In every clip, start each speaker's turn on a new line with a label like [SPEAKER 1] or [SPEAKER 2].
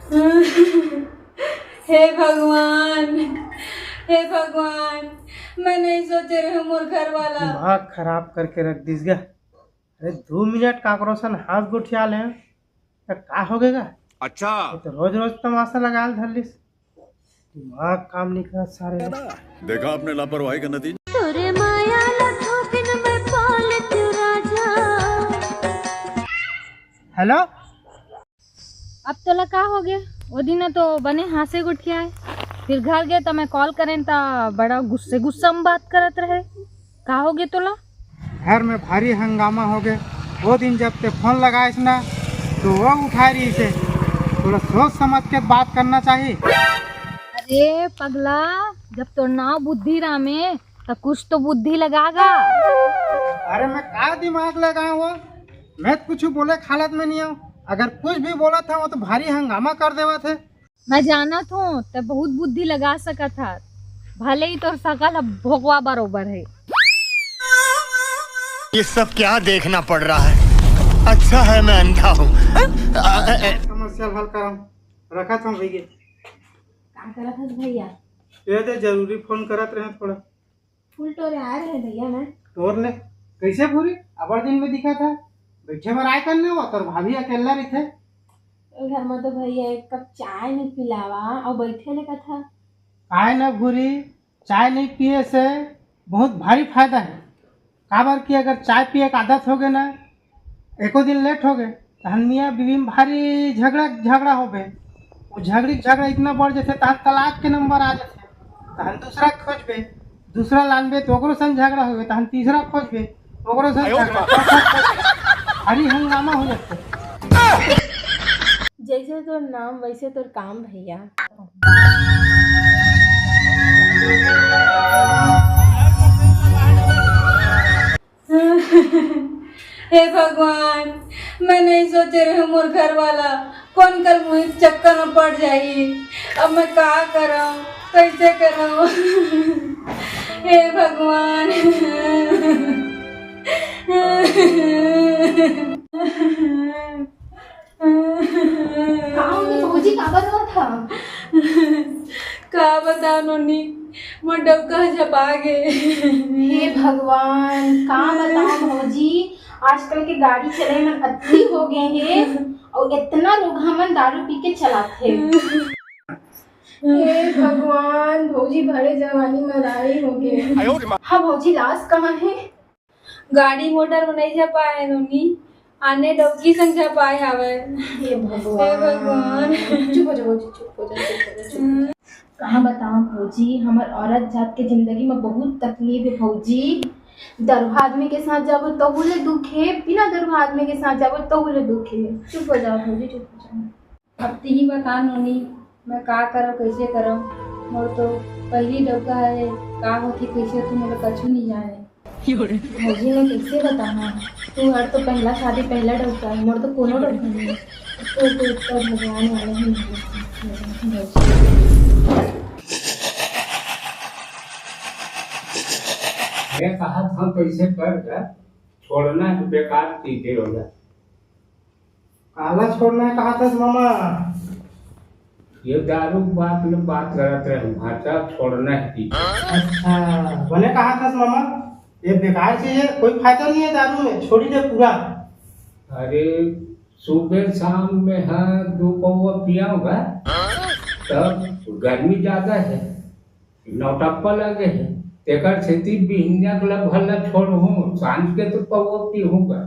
[SPEAKER 1] हे भगवान, हे भगवान, मैं नहीं सोचे रहे मोर घर वाला
[SPEAKER 2] दिमाग खराब करके रख दीस गा। अरे 2 मिनट काकरोसन हाथ गुठिया ले तो का हो गएगा।
[SPEAKER 3] अच्छा
[SPEAKER 2] ये तो रोज रोज तमाशा लगा धर लिस। दिमाग काम नहीं कर सारे।
[SPEAKER 3] देखा आपने लापरवाही का नतीजा।
[SPEAKER 2] हेलो,
[SPEAKER 4] अब तोला का हो गया? वो दिन तो बने हासे गुठिया है, फिर घर गए तो मैं कॉल करें तो बड़ा गुस्सा में बात करत रहे। का हो गया तोला?
[SPEAKER 2] घर में भारी हंगामा हो गए। वो दिन जब ते फोन लगाए ना तो वो उठा रही से। थोड़ा सोच समझ के बात करना चाहिए।
[SPEAKER 4] अरे पगला, जब तो नाव बुद्धि रामे तो कुछ तो बुद्धि लगागा।
[SPEAKER 2] अरे मैं का दिमाग लगाया हुआ, मैं कुछ बोले हालत में नहीं आऊँ। अगर कुछ भी बोला था वो तो भारी हंगामा कर देवा थे।
[SPEAKER 4] मैं जाना हूँ तो बहुत बुद्धि लगा सका था, भले ही तो सकल भोगवा बरोबर है।
[SPEAKER 5] ये सब क्या देखना पड़ रहा है? अच्छा है मैं अंधा हूँ।
[SPEAKER 2] समस्या हल कर रखा था भैया।
[SPEAKER 6] काम करा था भैया?
[SPEAKER 2] ये तो जरूरी फोन करत रहे थोड़ा।
[SPEAKER 6] फूल टोरे आ रहे भैया। मैं
[SPEAKER 2] तोर ले कैसे पूरी अबर दिन में दिखा था। बैठे में राय करने हुआ तो भाभी अकेला रही थे
[SPEAKER 6] घर में तो भैया एक कप चाय नहीं पिलावा और बैठे ने कथा।
[SPEAKER 2] आए ना भूरी, चाय नहीं पिए से बहुत भारी फायदा है। काबर की अगर चाय पिए का आदत हो गए ना, एको दिन लेट हो गए तो हम मियाँ बीवी में भारी झगड़ा हो गए। वो झगड़ा इतना बढ़ जाते तहन तलाक के नंबर आ जाते। तहन दूसरा खोजबे, दूसरा लानबे तो ओकरो संग झगड़ा हो गए। तहन तीसरा खोजबे, ओकरो संग भारी हंगामा हो जाते।
[SPEAKER 6] जैसे तोर नाम वैसे तोर काम भैया।
[SPEAKER 1] हे भगवान, मैं नहीं सोचे रहे मोर घर वाला कौन कर मुझे चक्कर में पड़ जाई। अब मैं क्या करूं, कैसे करूं? हे भगवान।
[SPEAKER 6] भौजी का बता था?
[SPEAKER 1] का बताओ नोनी, मोर डबका झपा गए।
[SPEAKER 6] हे भगवान, का बताओ भौजी, आजकल के गाड़ी चले में अति हो गए हैं और इतना लोग हमन दारू पी के चलाते। हे भगवान, भौजी भरे जवानी में राई हो गए। हाँ भौजी, लाश कहाँ है?
[SPEAKER 1] गाड़ी मोटर में नहीं जा पाए नोनी, आने डबकी संग जा पाए हवे।
[SPEAKER 6] हे भगवान, चुप हो जा भौजी, चुप हो जा। कहाँ बताऊँ भौजी, हमार औरत जात के जिंदगी में बहुत तकलीफ है भौजी। दरुहा आदमी के साथ जाबो तो बोले दुख है, बिना दरुहा आदमी के साथ जाबो तो बोले दुख है। चुप हो जाओ भौजी, चुप हो जाओ।
[SPEAKER 1] अब ती बता नोनी, मैं का करो कैसे करो। मोर तो पहली डबका है, का होती कैसे तो मेरे कछु नहीं जाने।
[SPEAKER 6] भौजी ने कैसे बताना, तू हर तो पहला शादी पहला डबका है, मोर तो कोनो डबका नहीं है। तो भगवान वाले ही
[SPEAKER 7] मैं कहा था कैसे कर छोड़ना है, बेकार चीजें होगा।
[SPEAKER 2] काला छोड़ना है कहा था मामा।
[SPEAKER 7] ये दारू बात में बात करते रहे, भाषा छोड़ना है चीज।
[SPEAKER 2] अच्छा, मैंने कहा था मामा ये बेकार चीज है, कोई फायदा नहीं है दारू में, छोड़ी दे पूरा।
[SPEAKER 7] अरे सुबह शाम में हाँ 2 पौवा पिया होगा, तब गर्मी ज्यादा है, नौटप्पा लगे है, तेकर खेती बिहनिया भला छोड़ू, सांझ के तो पौवा पीऊंगा।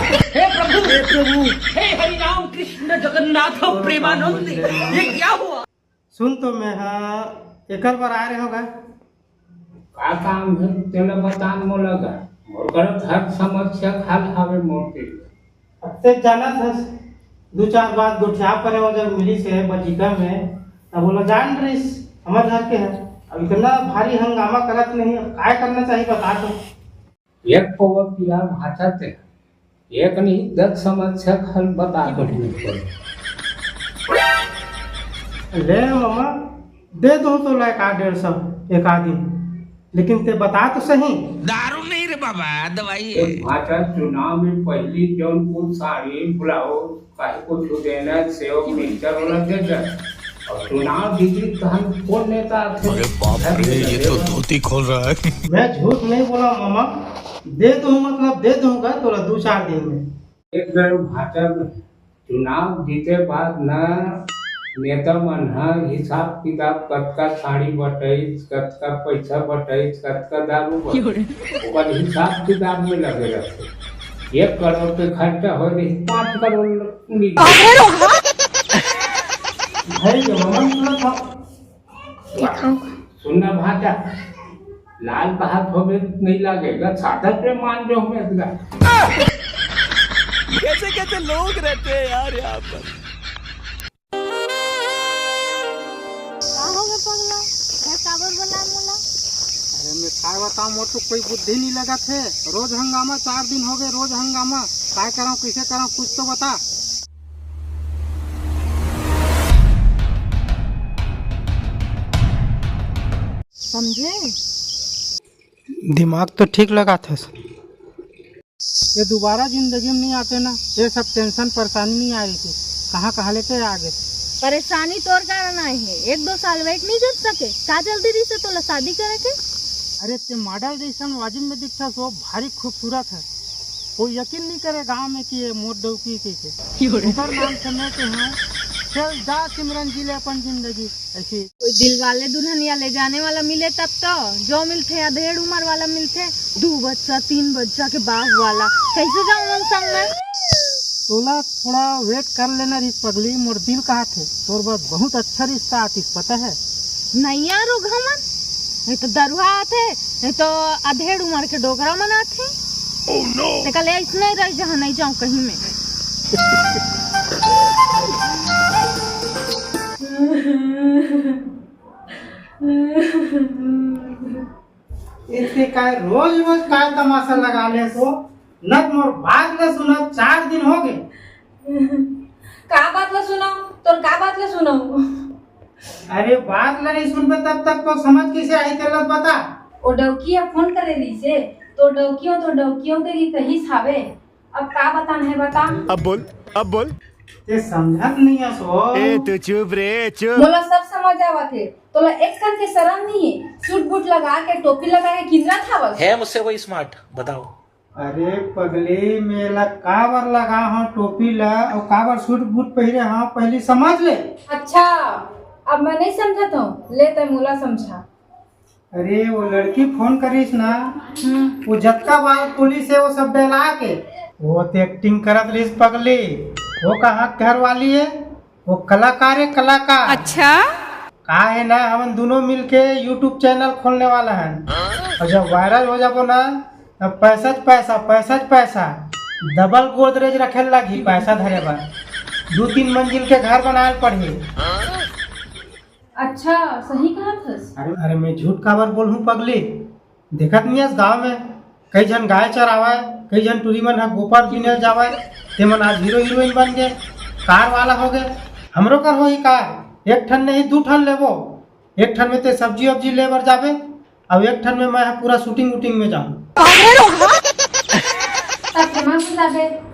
[SPEAKER 8] हे प्रभु, हे हरि राम कृष्ण जगन्नाथ प्रेमानंद, ये क्या हुआ?
[SPEAKER 2] सुन तो मैं हाँ एक बार आ रहे होगा।
[SPEAKER 7] का काम है तेला बतान मोलगा, और करत हर समस्या खाल हावे मोटे।
[SPEAKER 2] अब ते जाना था 2-4 बात गुठिया पर वो जब मिली से बजीका में, तब बोला जान रही हमारे घर के है। अब इतना भारी हंगामा करत नहीं, काय करना चाहिए बता दो।
[SPEAKER 7] एक पौवा पिया भाषा ते एक नहीं 10 समस्या खाल बता दो।
[SPEAKER 2] ले मामा दे दो तो लायक 150 एक आदमी, लेकिन ते बता तो सही।
[SPEAKER 8] दारू नहीं रे बाबू।
[SPEAKER 7] तो भाषा चुनाव में पहली जौनपुर साड़ी ब्लाउज काहे को छू देना सेव मिक्सचर वाला दे दे और चुनाव जीती तो हम कौन नेता थे।
[SPEAKER 5] अरे बाप रे, ये तो धोती खोल रहा है।
[SPEAKER 2] मैं झूठ नहीं बोला मामा, दे दूँ मतलब दे दूंगा तो 2-4 दिन में।
[SPEAKER 7] एक बार भाषा में चुनाव जीते बाद न नेता मन हिसाब किताब कतका साड़ी बटाइस, कतका पैसा बटाइस, कतका दारू बटाइस, हिसाब किताब में लगे रहते। 1 करोड़ के खर्चा हो रही 5 करोड़ सुनना भाषा लाल का हाथ हो नहीं लगेगा, सादा पे मान जो हमें
[SPEAKER 5] कैसे कैसे लोग रहते हैं यार यहाँ पर।
[SPEAKER 2] अरे मैं काय बताऊँ, मोर तो कोई बुद्धि नहीं लगा थे। रोज हंगामा, 4 दिन हो गए रोज हंगामा। काय कराऊँ, कैसे कराऊँ, कुछ तो बता।
[SPEAKER 4] समझे?
[SPEAKER 2] दिमाग तो ठीक लगा था। ये दोबारा जिंदगी में नहीं आते ना, ये सब टेंशन परेशानी नहीं आ रही थी। कहाँ कहाँ लेते आगे।
[SPEAKER 4] परेशानी तोर कारण आए है, 1-2 साल वेट नहीं कर सके का जल्दी रही से तो शादी करे के।
[SPEAKER 2] अरे ते मॉडल जैसा वाजिब में दिखता सो भारी खूबसूरत है। कोई यकीन नहीं करे गांव में कि ये मोर डौकी के ऊपर नाम सुनने के हैं। चल जा सिमरन जी ले अपन जिंदगी ऐसी।
[SPEAKER 4] कोई दिल वाले दुल्हनिया ले जाने वाला मिले तब तो जो मिलते अधेड़ उम्र वाला मिलते 2 बच्चा 3 बच्चा के बाप वाला कैसे जाऊँ उन संग में।
[SPEAKER 2] तोला थोड़ा वेट कर लेना रिस पगली, मोर दिल कहा थे तोर बाद बहुत अच्छा रिश्ता आतीस पता है।
[SPEAKER 4] नहीं यार घमन, नहीं तो दरुआ आते, नहीं तो अधेड़ उम्र के डोगरा मनाते। कल ऐसा रह जहाँ नहीं जाऊँ कहीं में।
[SPEAKER 2] इसके काय रोज रोज काय तमाशा लगा ले सो नत मोर बात न सुना 4 दिन हो गए।
[SPEAKER 1] का बात ला सुनाओ, तो का बात ला सुनाओ।
[SPEAKER 2] अरे बात ला नहीं सुन पे तब तक तो समझ कैसे आई तेरा पता।
[SPEAKER 1] ओ डौकिया फोन करे ली से तो डौकियों के कहीं सावे। अब का बताना है बता।
[SPEAKER 5] अब बोल
[SPEAKER 2] ये समझत नहीं है सो।
[SPEAKER 5] ए तू चुप रे चुप।
[SPEAKER 1] मोला सब समझ आवा थे, तोला एक कन के शर्म नहीं है। सूट बूट लगा के टोपी लगा के किंद्रा था बस
[SPEAKER 8] है मुझसे कोई स्मार्ट बताओ।
[SPEAKER 2] अरे पगली मेला काबर लगा हाँ टोपी ला और काबर सूट बूट पहरे हाँ पहली समझ ले।
[SPEAKER 1] अच्छा अब मैं नहीं समझता हूँ, ले तो मोला समझा।
[SPEAKER 2] अरे वो लड़की फोन करीस ना, वो जतका बार पुलिस है वो सब डला के वो तो एक्टिंग करत रही पगली। वो कहाँ घर वाली है, वो कलाकार है कलाकार।
[SPEAKER 4] अच्छा
[SPEAKER 2] का है ना, हम दोनों मिलके यूट्यूब चैनल खोलने वाला है और जब वायरल हो जाबो ना तब पैसा डबल गोदरेज रखे लगी पैसा धरे बार 2-3 मंजिल के घर बनाए पड़ी।
[SPEAKER 1] अच्छा सही कहा था।
[SPEAKER 2] अरे मैं झूठ काबर बोलूं पगली, देखत नहीं है गाँव में कई जन गाय चरावे, कई जन टूरी मन गोपाल बिने जावे, ते मन आज हीरो हीरोइन बन गए, कार वाला हो गए। हमरो कर हो ही कार, 1 ठन नहीं 2 ठन लेबो। 1 ठन में ते सब्जी वब्जी लेबर जावे और 1 ठन में मैं पूरा शूटिंग वूटिंग में जाऊँ।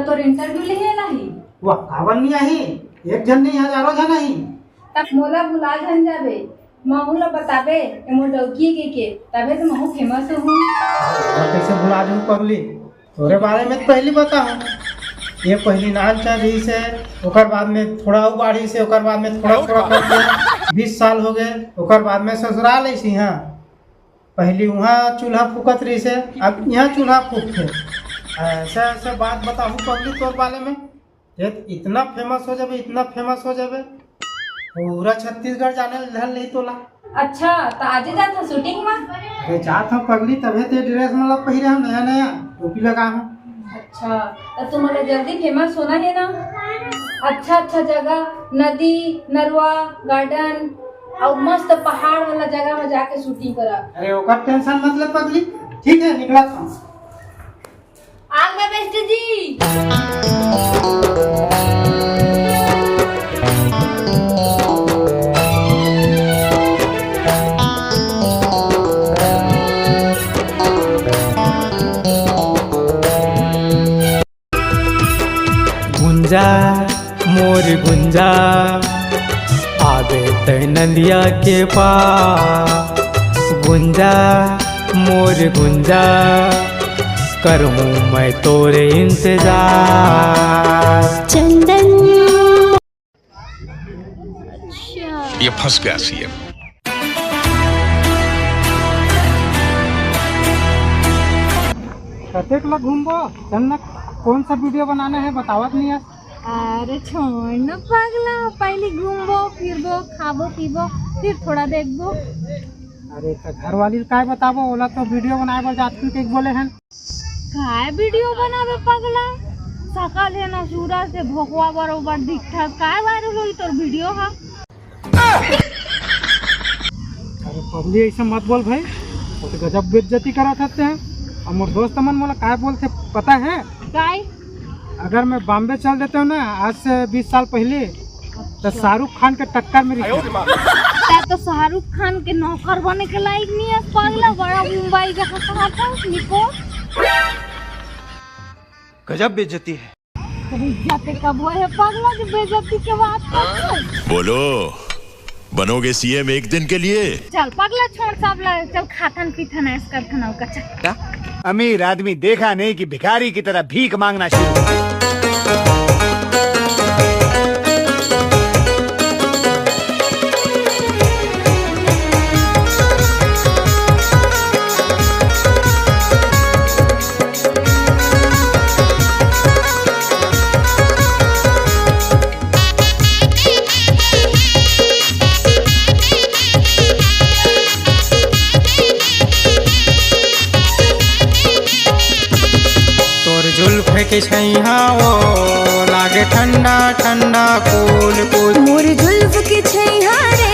[SPEAKER 1] तो इंटरव्यू ले लाही
[SPEAKER 2] वाह काबर नहीं आई, 1 जन नहीं हजारों जन आई।
[SPEAKER 1] तब मोला बुला जन जाबे, महू ला बताबे मोर डौकी के तबे तो महू फेमस हूँ।
[SPEAKER 2] कैसे भुला जाऊँ पगली, तोरे बारे में पहली बताऊँ। ये पहली नाल चल रही से, ओकर बाद में थोड़ा बाढ़ी से, ओकर बाद में थोड़ा करके 20 साल हो गए। ओकर बाद में ससुराल ऐसी हाँ, पहली वहाँ चूल्हा फूकत रही से, अब यहाँ चूल्हा फूकते। ऐसे ऐसे बात बताऊँ पगली तोर बारे में, इतना फेमस हो जाबे पूरा छत्तीसगढ़ जाने धर नहीं तोला।
[SPEAKER 1] अच्छा तो आज जाता शूटिंग में।
[SPEAKER 2] अरे जात हूँ पगली, तबे ते ड्रेस मतलब पहिरे हम नया टोपी लगा हूँ।
[SPEAKER 1] अच्छा तो तुम्हारे जल्दी फेमस होना है ना। अच्छा जगह, नदी नरवा गार्डन और मस्त पहाड़ वाला जगह में जाके शूटिंग करा।
[SPEAKER 2] अरे ओकर टेंशन मत ले पगली, ठीक है निकला था।
[SPEAKER 1] आग में बेस्ट जी।
[SPEAKER 9] गुंजा आवे ते नदिया के पार गुंजा मोर गुंजा करूँ मैं तोरे इंतजार
[SPEAKER 6] चंदन।
[SPEAKER 5] ये फंस गया सीएम।
[SPEAKER 2] प्रत्येक लोग घूमबो चलना कौन सा वीडियो बनाना है बतावत नहीं है।
[SPEAKER 4] अरे छोड़ न पगला, पहले घूमबो फिरबो खाबो पीबो फिर थोड़ा देखबो।
[SPEAKER 2] अरे तो घर वाली काय बताबो, ओला तो वीडियो बनाए बर जात के बोले हैं।
[SPEAKER 4] काय वीडियो बनावे पगला, सकल है ना सूरज से भोकवा बरोबर दिखता, काय वायरल होई तोर वीडियो हा।
[SPEAKER 2] अरे पब्लिक ऐसा मत बोल भाई, वो तो गजब बेइज्जती करा सकते हैं। और मोर दोस्त मन मोला काय बोलते पता है?
[SPEAKER 4] काय?
[SPEAKER 2] अगर मैं बॉम्बे चल देता हूँ ना आज से 20 साल पहले, तो शाहरुख खान के टक्कर मेरी।
[SPEAKER 4] तो शाहरुख खान के नौकर बने के लायक नहीं है पगला, बड़ा मुंबई जहाँ कहता निको।
[SPEAKER 5] गजब बेइज्जती है।
[SPEAKER 4] तो बेइज्जती कब हुआ है पगला जो बेइज्जती के बात करते?
[SPEAKER 3] बोलो, बनोगे सीएम एक दिन के लिए?
[SPEAKER 4] चल पगला छोड़ सब लोग, चल खाथन पीथन ऐस करथन और कच्चा।
[SPEAKER 5] अमीर आदमी देखा नहीं कि भिखारी की तरह भीख मांगना शुरू।
[SPEAKER 9] जुल्फ के छैया वो लागे ठंडा ठंडा कूल कूल
[SPEAKER 6] मोर जुल्फ की छैया रे।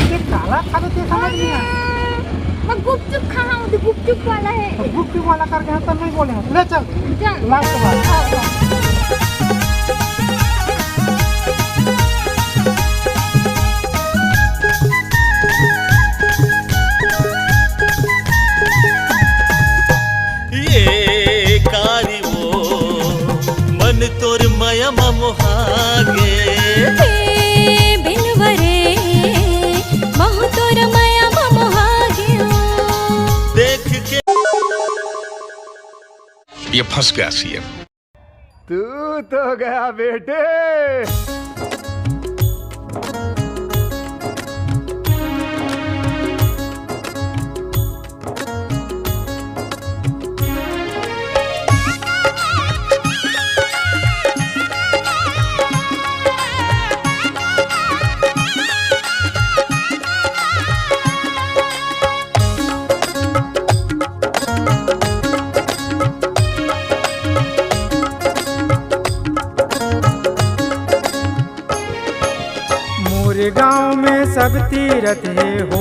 [SPEAKER 2] ये काला खा देते समझ नहीं आया।
[SPEAKER 4] मैं गुपचुप खाऊं तो गुपचुप वाला है।
[SPEAKER 2] तो गुपचुप वाला करके हम तो नहीं बोले हैं। ले चल
[SPEAKER 4] चल
[SPEAKER 2] लास्ट बार।
[SPEAKER 8] तोर माया मोहागे
[SPEAKER 6] बिनवरे बहु तोर माया मोहागे
[SPEAKER 8] देख के
[SPEAKER 5] ये फंस गया सीएम।
[SPEAKER 3] तू तो गया बेटे।
[SPEAKER 9] गांव में सब तीरथ है हो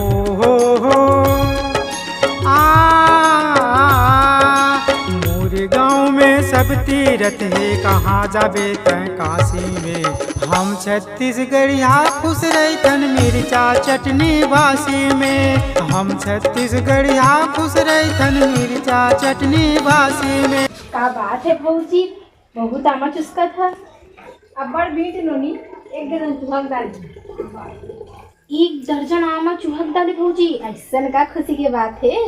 [SPEAKER 9] मोरे गांव में सब तीरथ है। कहाँ जाबे तै काशी में हम छत्तीसगढ़िया खुश रहतन मिर्चा चटनी बासी में। हम छत्तीसगढ़िया खुश रहतन मिर्चा चटनी बासी में।
[SPEAKER 6] का बात है भौजी, बहुत आमा चुस्का था। अब बड़ बीट नोनी एक दर्जन चूहक डाली। एक दर्जन आमा चूहक डाली भौजी, ऐसा का खुशी की बात है।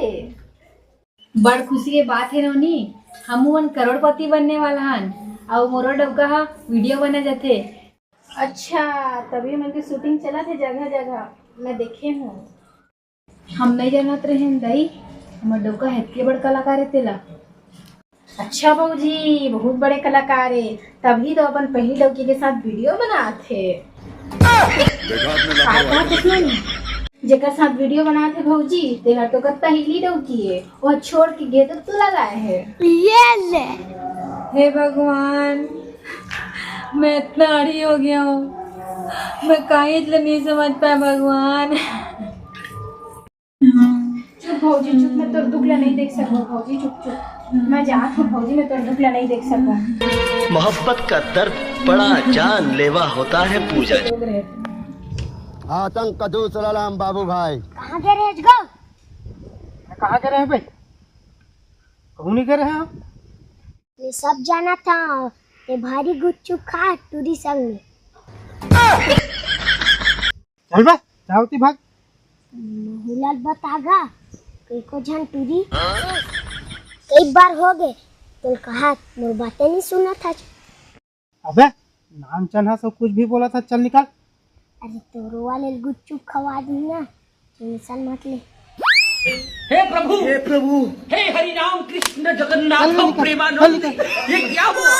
[SPEAKER 4] बड़ खुशी के बात है नोनी, हम करोड़पति बनने वाला हन और मोरो डबका वीडियो बना जाते।
[SPEAKER 6] अच्छा, तभी उनकी शूटिंग चला थे जगह जगह, मैं देखे हूँ।
[SPEAKER 4] हम नहीं जानत रहे दई, हमारे डबका हेतके बड़ कलाकार है तेला।
[SPEAKER 6] अच्छा भौजी, बहुत बड़े कलाकार है, तभी तो अपन पहली लड़की के साथ वीडियो बनाए थे।
[SPEAKER 3] देखा आपने लापरवाही।
[SPEAKER 6] जेकर साथ वीडियो बनाए थे भौजी, तेरा तो कत्ता हिली डौकी है, वह छोड़ के गे तो तू लगाए है। ये ले।
[SPEAKER 1] हे भगवान, मैं इतना आड़ी हो गया हूँ, मैं कहीं इतना नहीं समझ पाया भगवान।
[SPEAKER 6] चुप भौजी चुप, मैं तो दुखला नहीं देख सकूँ भौजी, चुप चुप। मैं जात हूँ भौजी, मैं तो दुखला नहीं देख सकूँ।
[SPEAKER 8] मोहब्बत का दर्द बड़ा जानलेवा होता है पूजा।
[SPEAKER 5] आतंक का दूसरा नाम बाबू भाई।
[SPEAKER 6] कहाँ गए रहे गो?
[SPEAKER 2] कहाँ गए रहे भाई? कहूँ नहीं गए रहे आप?
[SPEAKER 10] ये सब जाना था, ये भारी गुच्चू खा टूरी संग में।
[SPEAKER 2] चल बा जाओती भाग।
[SPEAKER 10] महिलाल बतागा कई को झन टूरी कई बार हो गए तो कहा मोर बातें नहीं सुना था।
[SPEAKER 2] अबे नाम चन्हा सब कुछ भी बोला था, चल निकाल।
[SPEAKER 10] अरे तोरो वाले गुच्चू खवा दी ना, टेंशन मत ले।
[SPEAKER 8] हे प्रभु हे हरि राम कृष्ण जगन्नाथ प्रेमानंद, ये क्या हुआ?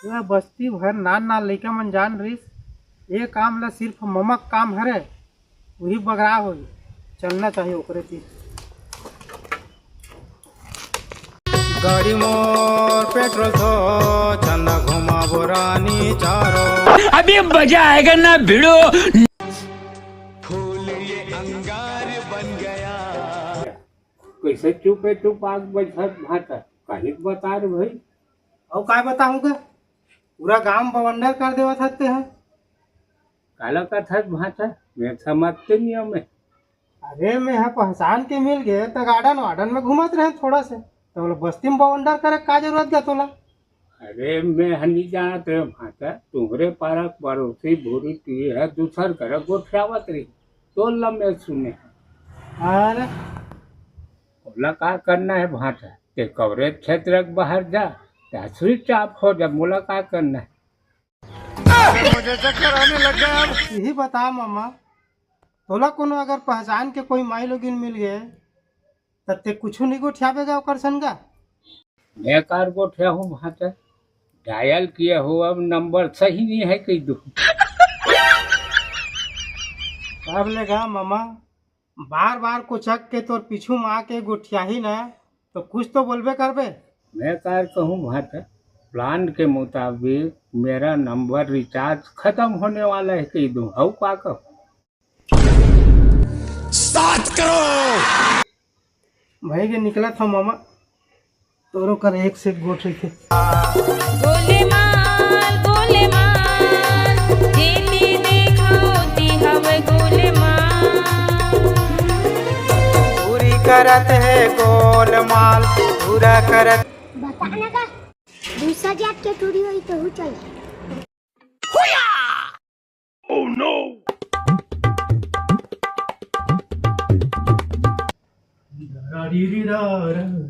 [SPEAKER 2] यह बस्ती भर नान लइका मन जान रही ये काम ला सिर्फ ममक काम हरे, वही बगरा हो चलना चाहिए ओकरे थी।
[SPEAKER 9] गाड़ी मोर पेट्रोल तो चंदा घुमा बोरानी चारो।
[SPEAKER 8] अभी मजा आएगा ना भिड़ो।
[SPEAKER 7] कैसे चुपे चुप आग बजत भाता कहीं बता रे भाई।
[SPEAKER 2] और काय बताऊंगा, पूरा गांव बवंडर कर देवा थते हैं।
[SPEAKER 7] काला का था भाता मैं समझते नहीं हमें।
[SPEAKER 2] अरे मैं यहाँ पहचान के मिल गए तो गार्डन वार्डन में घूमत रहे थोड़ा से, तो बोले बस्ती में बवंडर करे का जरूरत क्या तोला।
[SPEAKER 7] अरे मैं हनी जानत रहे भाता तुम्हारे पारक पड़ोसी भूरी की है दूसर कर गोठियावत रही तो लम्बे सुने।
[SPEAKER 2] अरे
[SPEAKER 7] बोला का करना है भाटा ते कवरेज क्षेत्र के बाहर जा त्या स्विच ऑफ हो जा, बोला का करना है।
[SPEAKER 9] मुझे चक्कर आने लग गया अब।
[SPEAKER 2] यही बता मामा, तोला कोनो अगर पहचान के कोई माई लोगिन मिल गए तब ते कुछ नहीं गोठियावेगा ओकर संगा।
[SPEAKER 7] मैं कार गोठिया हूँ भाटा, डायल किया हो अब नंबर सही नहीं है कही दू।
[SPEAKER 2] अब लेगा मामा, बार बार कुचक के तोर पीछू में आके गोठिया ही ना तो कुछ तो बोलबे करबे।
[SPEAKER 7] मैं कार कहूँ भाटा प्लान के मुताबिक मेरा नंबर रिचार्ज खत्म होने वाला है कही दू हऊ का कहो।
[SPEAKER 3] 7 करोड़
[SPEAKER 2] भाई के निकला था मामा, तोरो कर एक से गोठ रही थे।
[SPEAKER 4] गोले माल जेती देखाओती हवे गोले माल।
[SPEAKER 9] पूरी करत है गोलमाल पूरा करत।
[SPEAKER 10] बताना का दूसरा जात के टूरी हुई तो हु चल।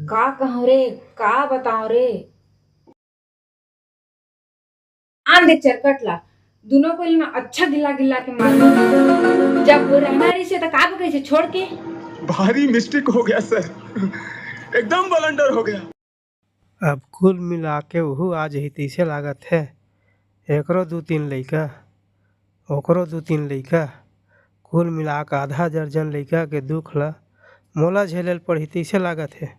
[SPEAKER 1] का कहूँ रे, का बताओ रे। आंधे चरकटला दोनों को ना अच्छा गिला गिला के मार जब वो रहना रही से तो का कैसे छोड़ के।
[SPEAKER 11] भारी मिस्टेक हो गया सर, एकदम बलंडर हो गया।
[SPEAKER 2] अब कुल मिला के वहू आज ही तीसे लागत है, एकरो 2-3 लइका ओकरो 2-3 लइका, कुल मिला के आधा दर्जन लइका के दुख ला मोला झेलल पड़ी तीसे लागत है।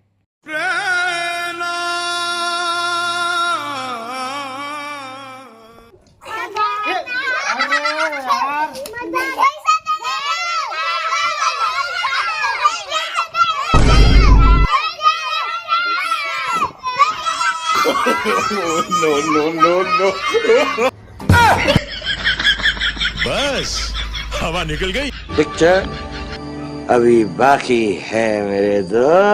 [SPEAKER 3] नो बस हवा निकल गई।
[SPEAKER 5] पिक्चर अभी बाकी है मेरे दोस्त।